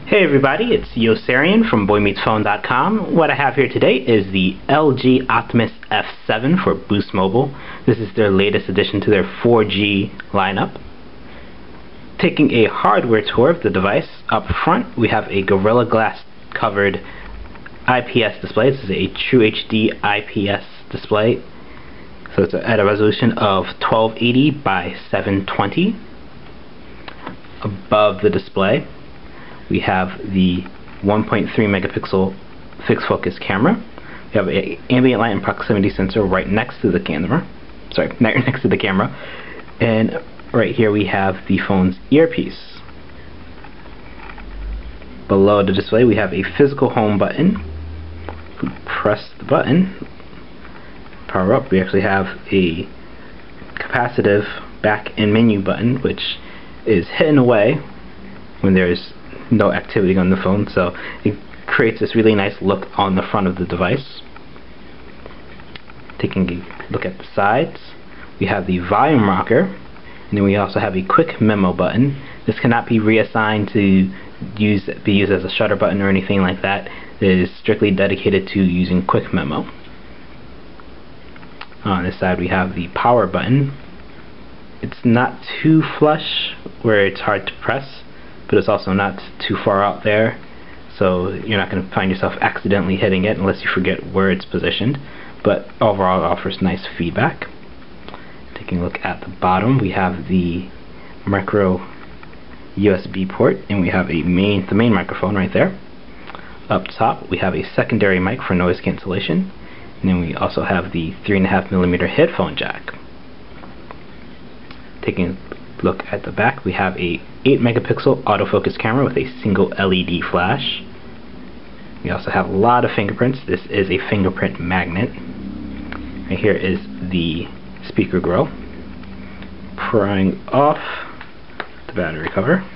Hey everybody, it's Yossarian from BoyMeetsPhone.com. What I have here today is the LG Optimus F7 for Boost Mobile. This is their latest addition to their 4G lineup. Taking a hardware tour of the device, up front we have a Gorilla Glass covered IPS display. This is a True HD IPS display. So it's at a resolution of 1280 by 720. Above the display we have the 1.3 megapixel fixed focus camera. We have an ambient light and proximity sensor right next to the camera. And right here we have the phone's earpiece. Below the display we have a physical home button. If we press the button, power up, we actually have a capacitive back and menu button, which is hidden away when there's no activity on the phone, so it creates this really nice look on the front of the device. Taking a look at the sides, we have the volume rocker, and then we also have a quick memo button. This cannot be reassigned to be used as a shutter button or anything like that. It is strictly dedicated to using quick memo. On this side we have the power button. It's not too flush where it's hard to press, but it's also not too far out there, so you're not going to find yourself accidentally hitting it unless you forget where it's positioned. But overall it offers nice feedback. Taking a look at the bottom, we have the micro USB port, and we have the main microphone right there. Up top we have a secondary mic for noise cancellation, and then we also have the 3.5mm headphone jack. Taking a look at the back, we have a 8 megapixel autofocus camera with a single LED flash. We also have a lot of fingerprints. This is a fingerprint magnet. Right here is the speaker grill. Prying off the battery cover,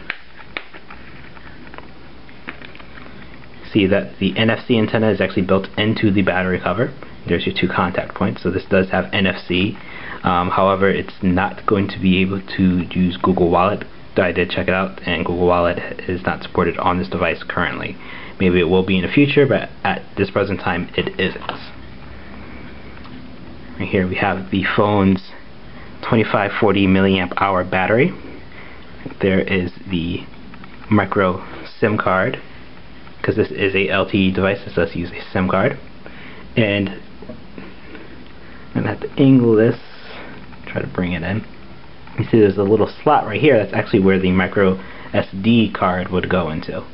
see that the NFC antenna is actually built into the battery cover. There's your two contact points, so this does have NFC. However, it's not going to be able to use Google Wallet. I did check it out, and Google Wallet is not supported on this device currently. Maybe it will be in the future, but at this present time it isn't. Right here we have the phone's 2540 milliamp hour battery. There is the micro SIM card, because this is a LTE device. This does use a SIM card. And I'm going to have to angle this, try to bring it in. You see there's a little slot right here. That's actually where the micro SD card would go into.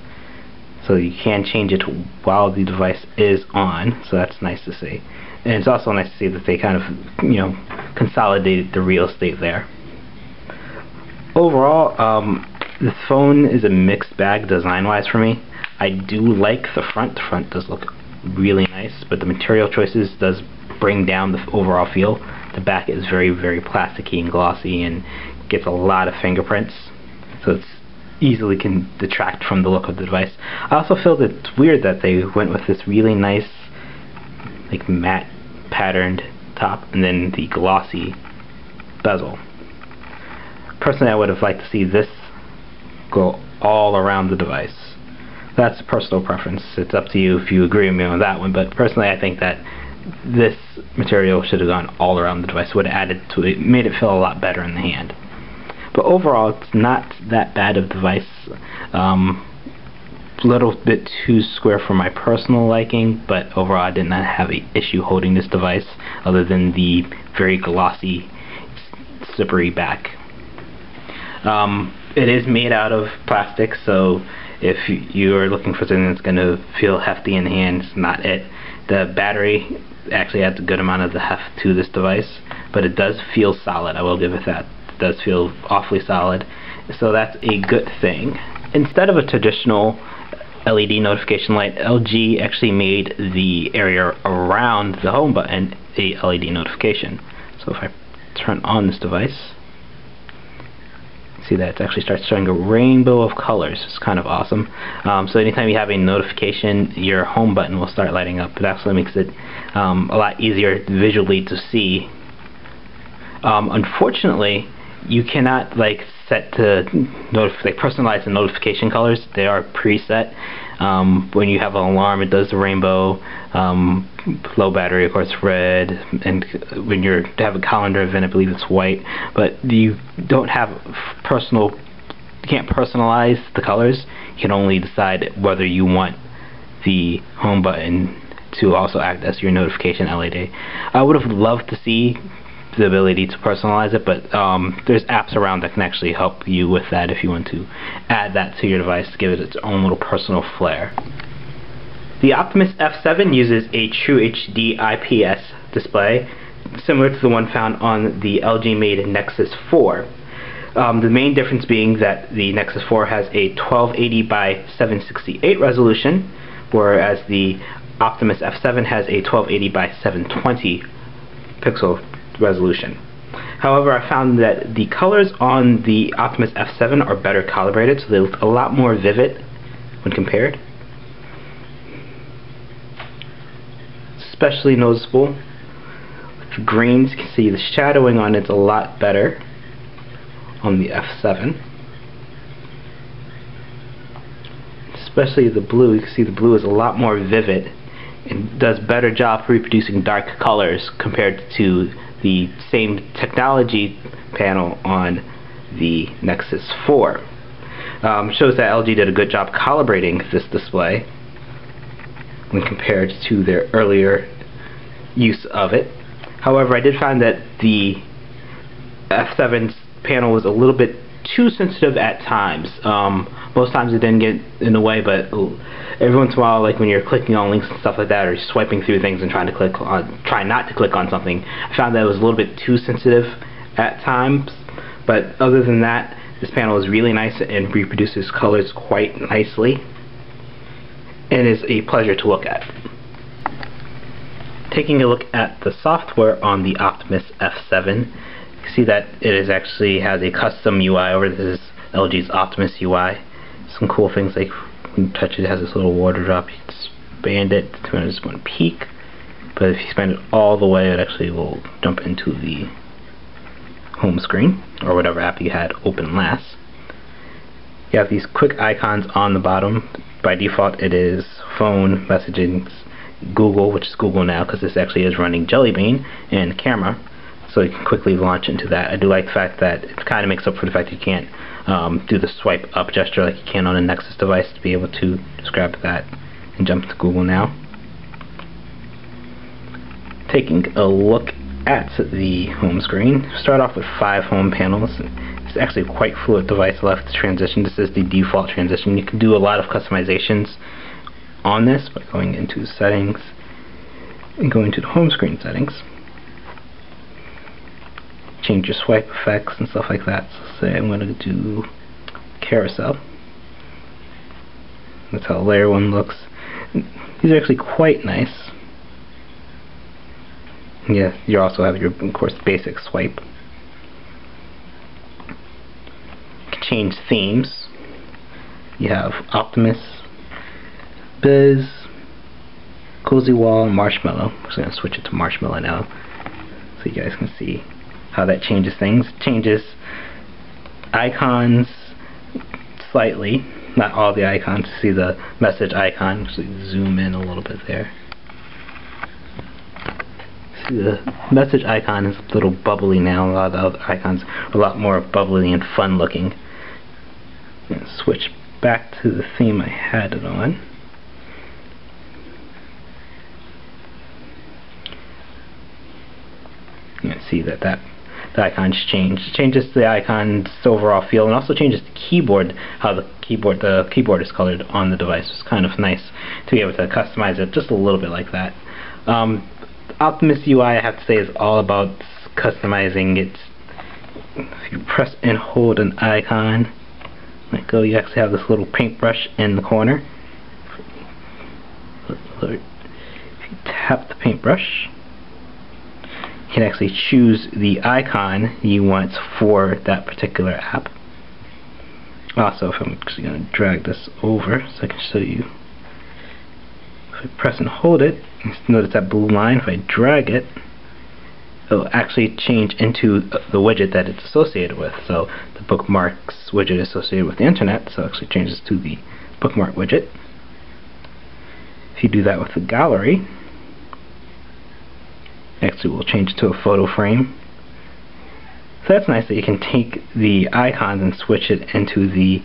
So you can change it while the device is on, so that's nice to see. And it's also nice to see that they kind of, consolidated the real estate there. Overall, this phone is a mixed bag design-wise for me. I do like the front. The front does look really nice, but the material choices does bring down the overall feel. The back is very, very plasticky and glossy and gets a lot of fingerprints, so it's easily can detract from the look of the device. I also feel that it's weird that they went with this really nice, like, matte patterned top and then the glossy bezel. Personally, I would have liked to see this go all around the device. That's a personal preference. It's up to you if you agree with me on that one, but personally I think that this material should have gone all around the device. Would have added to it, made it feel a lot better in the hand. But overall it's not that bad of a device. A little bit too square for my personal liking, but overall I did not have an issue holding this device other than the very glossy, slippery back. It is made out of plastic, so if you are looking for something that's going to feel hefty in the hand, it's not it. The battery actually adds a good amount of the heft to this device, but it does feel solid. I will give it that. It does feel awfully solid, so that's a good thing. Instead of a traditional LED notification light, LG actually made the area around the home button a LED notification. So if I turn on this device, see that it actually starts showing a rainbow of colors. It's kind of awesome. So anytime you have a notification, your home button will start lighting up. It actually makes it a lot easier visually to see. Unfortunately, you cannot set to they personalize the notification colors. They are preset. When you have an alarm, it does the rainbow. Low battery, of course, red. And when you have a calendar event, I believe it's white. But you don't have you can't personalize the colors. You can only decide whether you want the home button to also act as your notification LED. I would have loved to see the ability to personalize it, but there's apps around that can actually help you with that if you want to add that to your device to give it its own little personal flair. The Optimus F7 uses a True HD IPS display, similar to the one found on the LG-made Nexus 4. The main difference being that the Nexus 4 has a 1280 by 768 resolution, whereas the Optimus F7 has a 1280 by 720 pixel resolution. However, I found that the colors on the Optimus F7 are better calibrated, so they look a lot more vivid when compared. Especially noticeable with greens. You can see the shadowing on it's a lot better on the F7. Especially the blue. You can see the blue is a lot more vivid and does better job for reproducing dark colors compared to the same technology panel on the Nexus 4. Shows that LG did a good job calibrating this display when compared to their earlier use of it. However, I did find that the F7's panel was a little bit too sensitive at times. Most times it didn't get in the way, but every once in a while, like when you're clicking on links and stuff like that, or swiping through things and trying not to click on something, I found that it was a little bit too sensitive at times. But other than that, this panel is really nice and reproduces colors quite nicely, and is a pleasure to look at. Taking a look at the software on the Optimus F7, you can see that it actually has a custom UI over this is LG's Optimus UI. Some cool things like when you touch it, it has this little water drop. You can expand it to just one peak, but if you expand it all the way, it actually will jump into the home screen or whatever app you had open last. You have these quick icons on the bottom. By default, it is phone, messaging, Google, which is Google now because this actually is running Jelly Bean, and camera, so you can quickly launch into that. I do like the fact that it kind of makes up for the fact that you can't do the swipe up gesture like you can on a Nexus device to be able to just grab that and jump to Google Now. Taking a look at the home screen, start off with 5 home panels. It's actually a quite fluid device. I left the transition. This is the default transition. You can do a lot of customizations on this by going into settings and going to the home screen settings. Change your swipe effects and stuff like that. So say I'm going to do carousel. That's how layer 1 looks. These are actually quite nice. Yeah, you also have your, of course, basic swipe. You can change themes. You have Optimus, Biz, Cozy Wall, and Marshmallow. I'm just going to switch it to Marshmallow now so you guys can see how that changes things. Changes icons slightly, not all the icons. See the message icon. Actually zoom in a little bit there. See the message icon is a little bubbly now. A lot of the other icons are a lot more bubbly and fun looking. I'm going to switch back to the theme I had it on. You can see that the icons change. It changes the icon's overall feel, and also changes the keyboard, how the keyboard is colored on the device. It's kind of nice to be able to customize it just a little bit like that. Optimus UI, I have to say, is all about customizing it. If you press and hold an icon, let go, you actually have this little paintbrush in the corner. If you tap the paintbrush, you can actually choose the icon you want for that particular app. Also, if I'm actually going to drag this over so I can show you. If I press and hold it, notice that blue line. If I drag it, it'll actually change into the widget that it's associated with. So the bookmarks widget is associated with the internet, so it actually changes to the bookmark widget. If you do that with the gallery, actually we'll change it to a photo frame. So that's nice that you can take the icons and switch it into the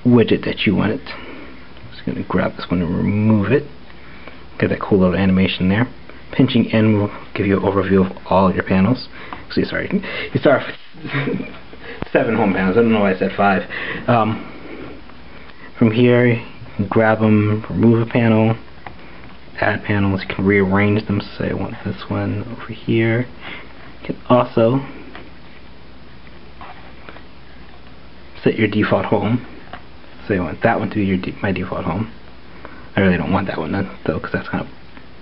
widget that you want it. I'm just going to grab this one and remove it. Get that cool little animation there. Pinching in will give you an overview of all your panels. Actually, sorry, you start off with 7 home panels. I don't know why I said 5. From here, you can grab them, remove a panel, add panels. You can rearrange them. So say I want this one over here. You can also set your default home. So I want that one to be my default home. I really don't want that one though, because that's kind of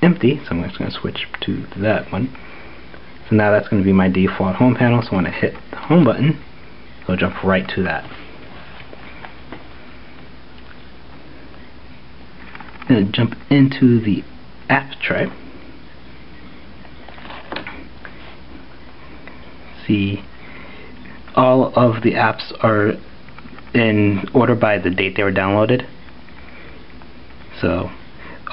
empty, so I'm just going to switch to that one. So now that's going to be my default home panel, so when I hit the home button, it'll jump right to that. I'm going to jump into the app tray. See, all of the apps are in order by the date they were downloaded. So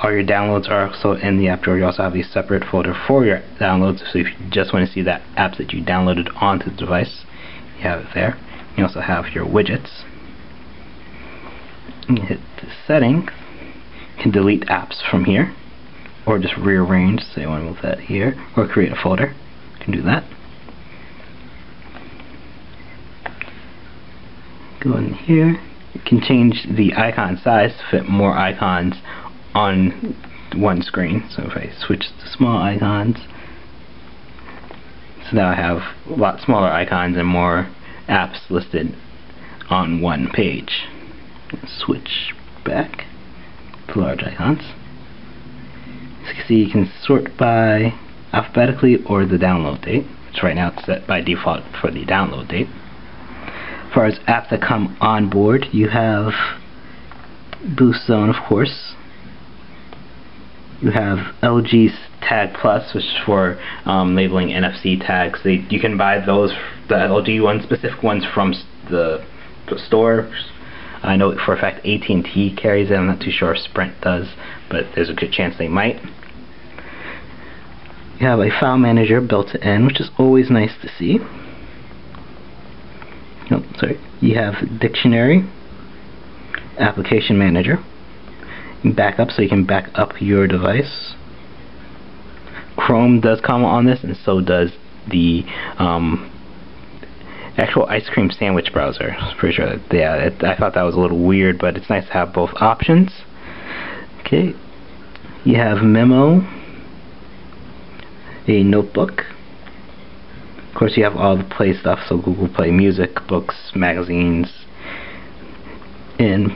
all your downloads are also in the app drawer. You also have a separate folder for your downloads, so if you just want to see that apps that you downloaded onto the device, you have it there. You also have your widgets. You hit the settings. You can delete apps from here, or just rearrange. Say I want to move that here, or create a folder. You can do that. Go in here. You can change the icon size to fit more icons on one screen. So if I switch to small icons, so now I have a lot smaller icons and more apps listed on one page. Switch back to large icons. As you can see, you can sort by alphabetically or the download date, which right now it's set by default for the download date. As far as apps that come on board, you have Boost Zone, of course. You have LG's Tag Plus, which is for labeling NFC tags. You can buy those, the LG ones, specific ones from the store. I know for a fact AT&T carries it. I'm not too sure if Sprint does, but there's a good chance they might. You have a file manager built in, which is always nice to see. Oh, sorry. You have dictionary, application manager, backup, so you can back up your device. Chrome does come on this, and so does the actual ice cream sandwich browser. I'm pretty sure that, yeah, I thought that was a little weird, but it's nice to have both options. Okay, you have Memo, a notebook. Of course, you have all the Play stuff, so Google Play Music, books, magazines, and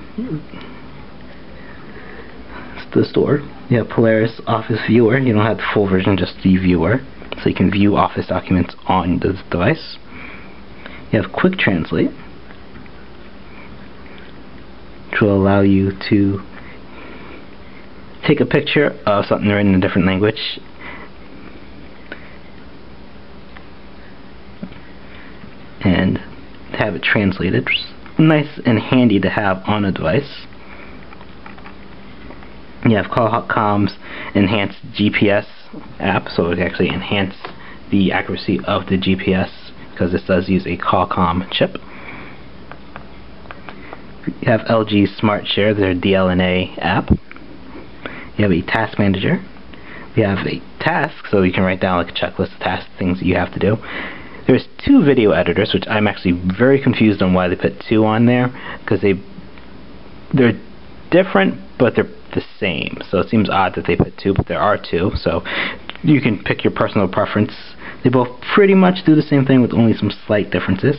the store. You have Polaris Office Viewer. You don't have the full version, just the viewer, so you can view Office documents on the device. You have Quick Translate, which will allow you to take a picture of something written in a different language and have it translated. Nice and handy to have on a device. You have Qualcomm's enhanced GPS app, so it actually enhance the accuracy of the GPS because this does use a Qualcomm chip. You have LG Smart Share, their DLNA app. You have a task manager. You have a task, so you can write down like a checklist of tasks, things that you have to do. There's 2 video editors, which I'm actually very confused on why they put 2 on there, because they're different, but they're the same. So it seems odd that they put 2, but there are 2, so you can pick your personal preference. They both pretty much do the same thing with only some slight differences.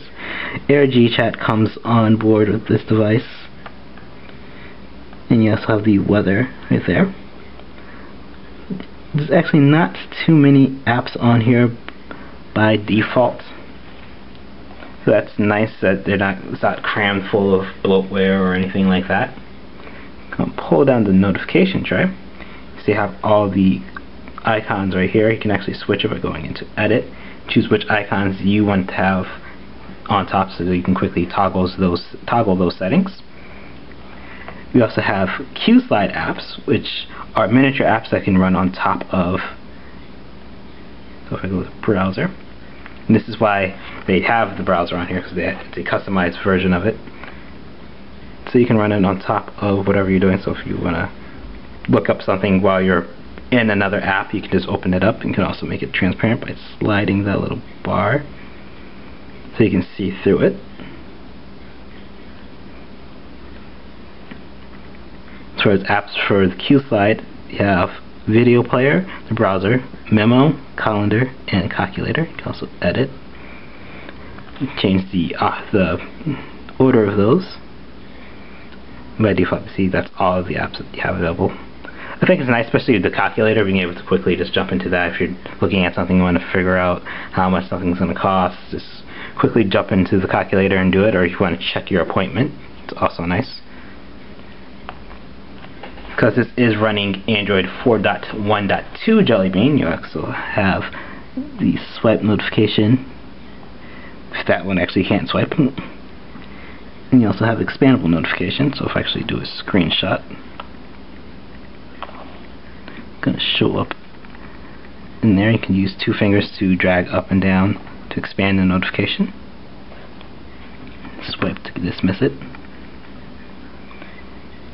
AirGchat comes on board with this device. And you also have the weather right there. There's actually not too many apps on here by default. So that's nice that it's not crammed full of bloatware or anything like that. Come pull down the notification tray. So you have all the icons right here. You can actually switch it by going into Edit, choose which icons you want to have on top so that you can quickly toggle those settings. We also have Q-Slide apps, which are miniature apps that can run on top of. So if I go to browser, and this is why they have the browser on here, because it's a customized version of it. So you can run it on top of whatever you're doing. So if you want to look up something while you're in another app, you can just open it up. You can also make it transparent by sliding that little bar so you can see through it. As far as apps for the Q-Slide, you have Video Player, the browser, Memo, Calendar, and Calculator. You can also edit, change the order of those. By default, you see that's all of the apps that you have available. I think it's nice, especially with the calculator, being able to quickly just jump into that. If you're looking at something, you want to figure out how much something's going to cost, just quickly jump into the calculator and do it. Or if you want to check your appointment, it's also nice. Because this is running Android 4.1.2 Jelly Bean, you also have the swipe notification. If that one actually can't swipe. And you also have expandable notification. So if I actually do a screenshot, it's going to show up in there. You can use 2 fingers to drag up and down to expand the notification. Swipe to dismiss it.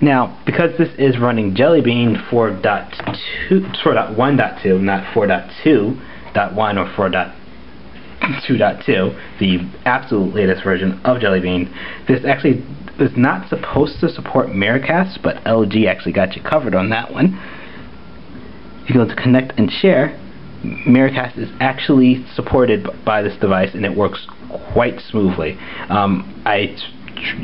Now, because this is running Jelly Bean 4.1.2, not 4.2.1 or 4.2.2, the absolute latest version of Jelly Bean, this actually is not supposed to support Miracast, but LG actually got you covered on that one. If you go to Connect and Share, Miracast is actually supported by this device, and it works quite smoothly. I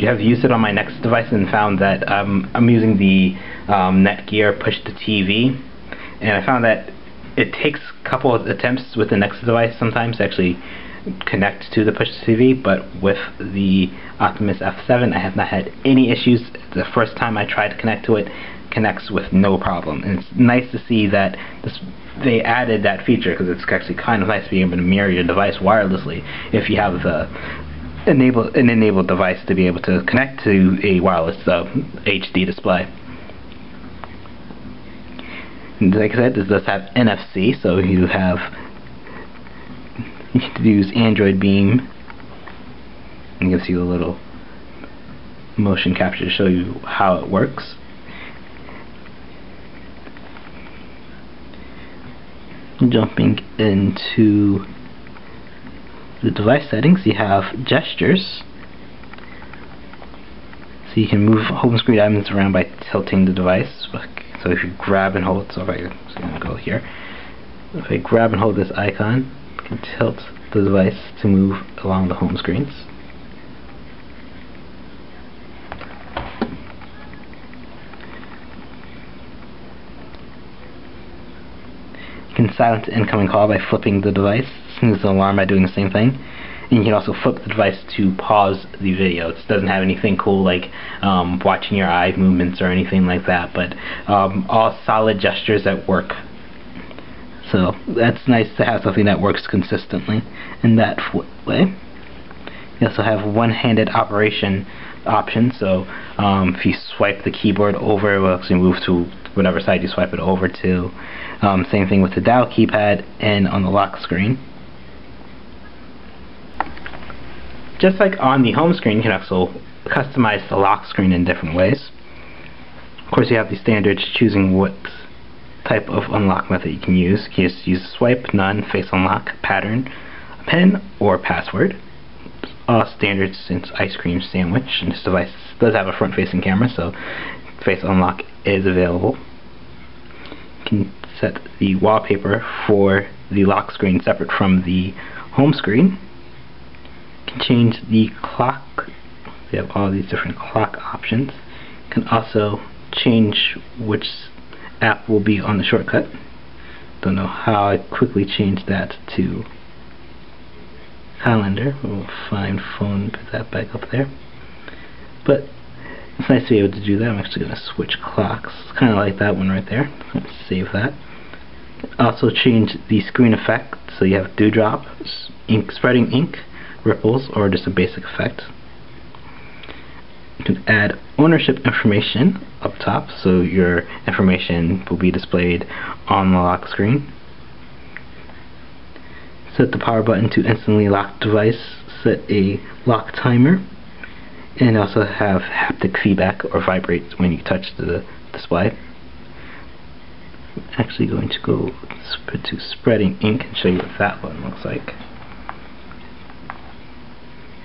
have used it on my next device and found that I'm using the Netgear Push to TV, and I found that it takes a couple of attempts with the next device sometimes to actually connect to the Push to TV, but with the Optimus F7 I have not had any issues. The first time I tried to connect to it, connects with no problem, and it's nice to see that they added that feature, because it's actually kind of nice being able to mirror your device wirelessly if you have the enabled device to be able to connect to a wireless HD display. And like I said, this does have NFC, so you can use Android Beam. And you can see the little motion capture to show you how it works. Jumping into the device settings, you have gestures, so you can move home screen items around by tilting the device. So if you grab and hold, so I'm going to go here. If I grab and hold this icon, I can tilt the device to move along the home screens. You can silence the incoming call by flipping the device, snooze the alarm by doing the same thing. And you can also flip the device to pause the video. It doesn't have anything cool like watching your eye movements or anything like that, but all solid gestures that work. So that's nice to have something that works consistently in that way. You also have one-handed operation option, so if you swipe the keyboard over, it will actually move to whatever side you swipe it over to. Same thing with the dial keypad and on the lock screen. Just like on the home screen, you can also customize the lock screen in different ways. Of course, you have the standards choosing what type of unlock method you can use. You can just use swipe, none, face unlock, pattern, PIN, or password. All standards since ice cream sandwich, and this device does have a front-facing camera, so face unlock is available. You can set the wallpaper for the lock screen separate from the home screen. You can change the clock. We have all these different clock options. You can also change which app will be on the shortcut. Don't know how I quickly changed that to calendar. We'll find phone, put that back up there. But it's nice to be able to do that. I'm actually going to switch clocks. It's kind of like that one right there. I'm going to save that. Also change the screen effect so you have dewdrops, ink, spreading ink, ripples, or just a basic effect. You can add ownership information up top so your information will be displayed on the lock screen. Set the power button to instantly lock device, set a lock timer, and also have haptic feedback or vibrate when you touch the display. I'm actually going to go to spreading ink and show you what that one looks like.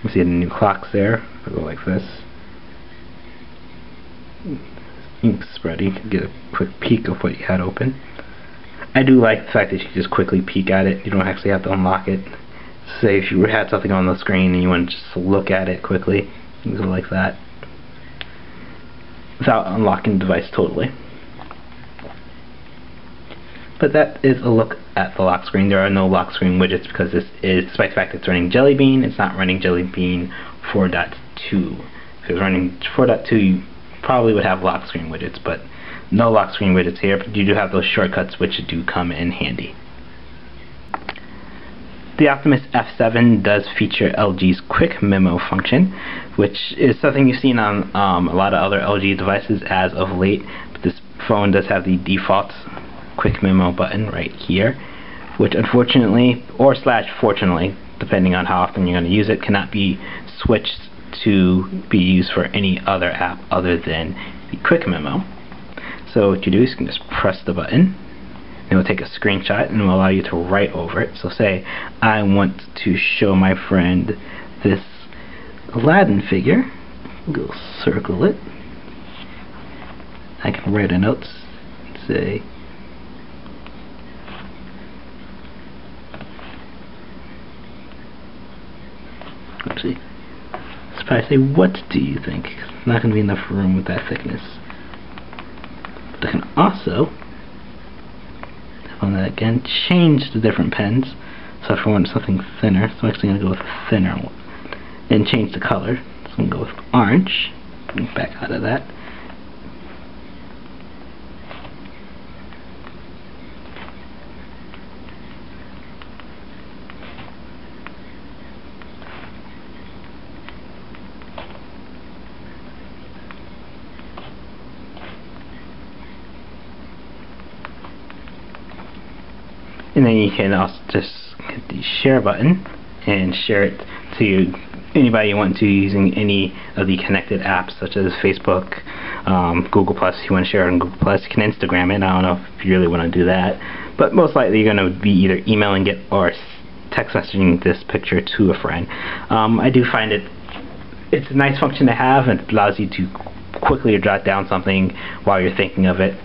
You see the new clocks there. It'll go like this. Ink spreading. You can get a quick peek of what you had open. I do like the fact that you can just quickly peek at it. You don't actually have to unlock it. Say if you had something on the screen and you want to just look at it quickly, you can go like that without unlocking the device totally. But that is a look at the lock screen. There are no lock screen widgets because this is, despite the fact that it's running Jelly Bean, it's not running Jelly Bean 4.2. If it was running 4.2, you probably would have lock screen widgets, but no lock screen widgets here. But you do have those shortcuts which do come in handy. The Optimus F7 does feature LG's Quick Memo function, which is something you've seen on a lot of other LG devices as of late. But this phone does have the default Quick Memo button right here, which unfortunately, or slash fortunately, depending on how often you're going to use it, cannot be switched to be used for any other app other than the Quick Memo. So what you do is you can just press the button. It will take a screenshot and will allow you to write over it. So say I want to show my friend this Aladdin figure. Go circle it. I can write a note and say actually, let's probably say, what do you think? It's not going to be enough room with that thickness. But I can also on that again, change the different pens. So if I want something thinner, so I'm actually going to go with a thinner one. And change the color. So I'm going to go with orange. Back out of that. And then you can also just hit the share button and share it to anybody you want to using any of the connected apps such as Facebook, Google+. If you want to share it on Google+, you can Instagram it. I don't know if you really want to do that, but most likely you're going to be either emailing it or text messaging this picture to a friend. I do find it's a nice function to have, and it allows you to quickly jot down something while you're thinking of it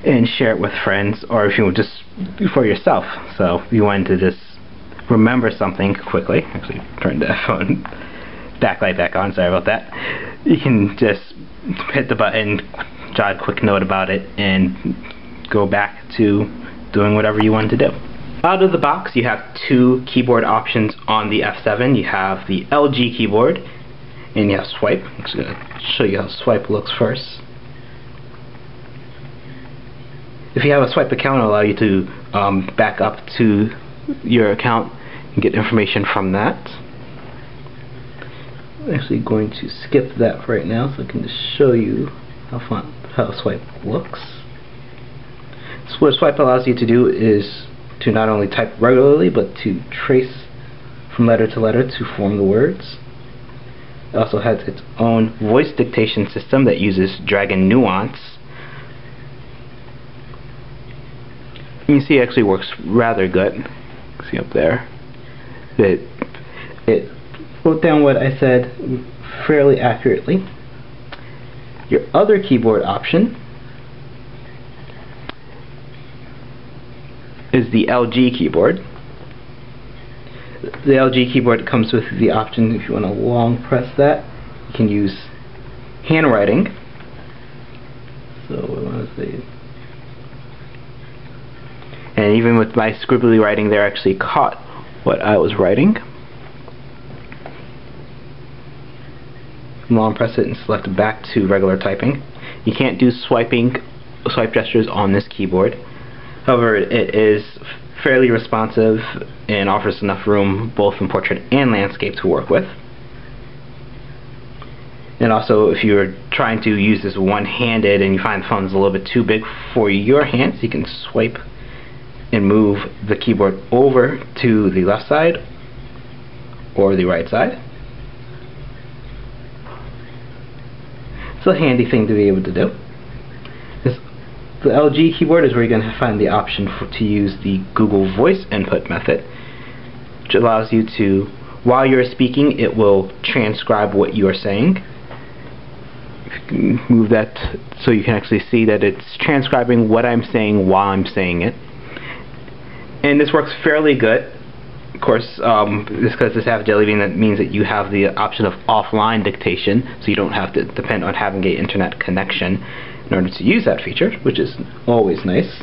and share it with friends, or if you just for yourself. So if you wanted to just remember something quickly, actually turn that phone backlight back on, sorry about that, you can just hit the button, jot a quick note about it, and go back to doing whatever you want to do. Out of the box you have two keyboard options on the F7. You have the LG keyboard and you have swipe. I'm just going to show you how swipe looks first. If you have a swipe account, it'll allow you to back up to your account and get information from that. I'm actually going to skip that right now so I can just show you how swipe looks. So what swipe allows you to do is to not only type regularly, but to trace from letter to letter to form the words. It also has its own voice dictation system that uses Dragon Nuance. You can see it actually works rather good. See up there. It wrote down what I said fairly accurately. Your other keyboard option is the LG keyboard. The LG keyboard comes with the option, if you want to long press that, you can use handwriting. So I want to say, and even with my scribbly writing there, actually caught what I was writing. Long press it and select back to regular typing. You can't do swipe gestures on this keyboard. However, it is fairly responsive and offers enough room both in portrait and landscape to work with. And also, if you're trying to use this one-handed and you find the phone's a little bit too big for your hands, you can swipe and move the keyboard over to the left side or the right side. It's a handy thing to be able to do. The LG keyboard is where you're going to find the option to use the Google Voice input method, which allows you to, while you're speaking, it will transcribe what you are saying. Move that so you can actually see that it's transcribing what I'm saying while I'm saying it. And this works fairly good. Of course, just because this has jelly bean, that means that you have the option of offline dictation, so you don't have to depend on having an internet connection in order to use that feature, which is always nice.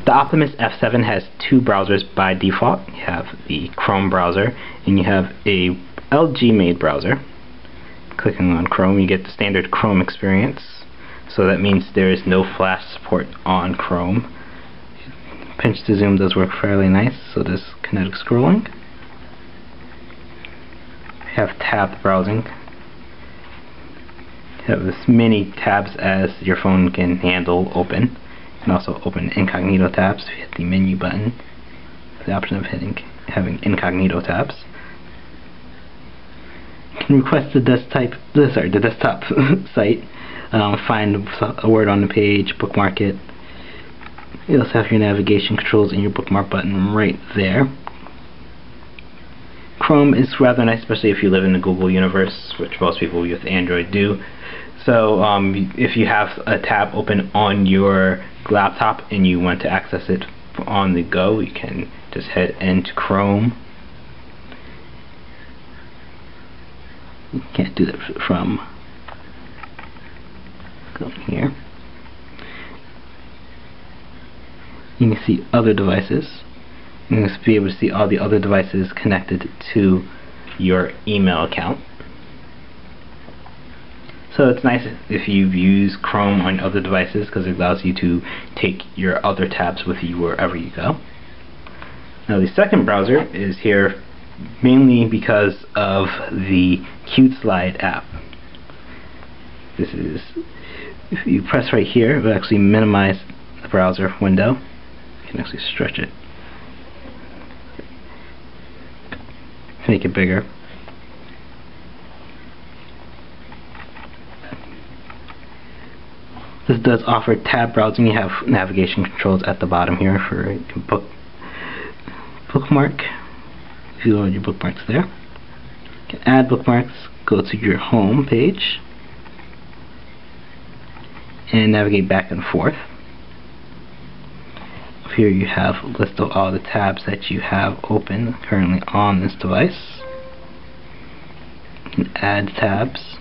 The Optimus F7 has two browsers by default. You have the Chrome browser and you have a LG made browser. Clicking on Chrome, you get the standard Chrome experience, so that means there is no flash support on Chrome. Pinch to zoom does work fairly nice, so does kinetic scrolling. You have tabbed browsing. You have as many tabs as your phone can handle open. You can also open incognito tabs if you hit the menu button. The option of having incognito tabs. You can request the desktop site, find a word on the page, bookmark it. You also have your navigation controls and your bookmark button right there. Chrome is rather nice, especially if you live in the Google universe, which most people with Android do. So if you have a tab open on your laptop and you want to access it on the go, you can just head into Chrome. You can't do that from going here. You can see other devices. You can be able to see all the other devices connected to your email account. So it's nice if you use Chrome on other devices because it allows you to take your other tabs with you wherever you go. Now the second browser is here mainly because of the QSlide app. This is, if you press right here, it will actually minimize the browser window. You can actually stretch it, make it bigger. This does offer tab browsing. You have navigation controls at the bottom here for bookmark. If you load your bookmarks there, you can add bookmarks, go to your home page, and navigate back and forth. Up here you have a list of all the tabs that you have open currently on this device. You can add tabs.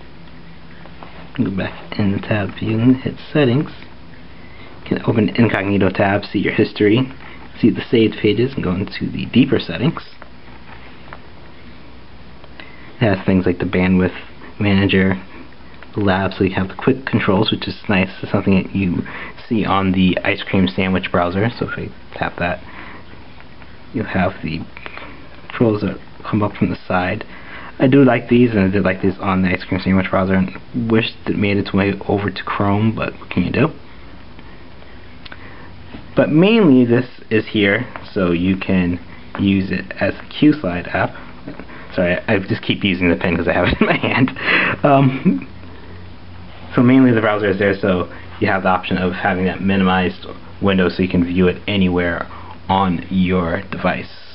Go back in the tab view and hit settings. You can open incognito tab, see your history, see the saved pages, and go into the deeper settings. It has things like the bandwidth manager, the lab, so you have the quick controls, which is nice. It's something that you see on the ice cream sandwich browser. So if I tap that, you'll have the controls that come up from the side. I do like these, and I did like these on the ice cream sandwich browser, and wish it made its way over to Chrome, but what can you do? But mainly this is here, so you can use it as a QSlide app. Sorry, I just keep using the pen because I have it in my hand. So mainly the browser is there, so you have the option of having that minimized window so you can view it anywhere on your device.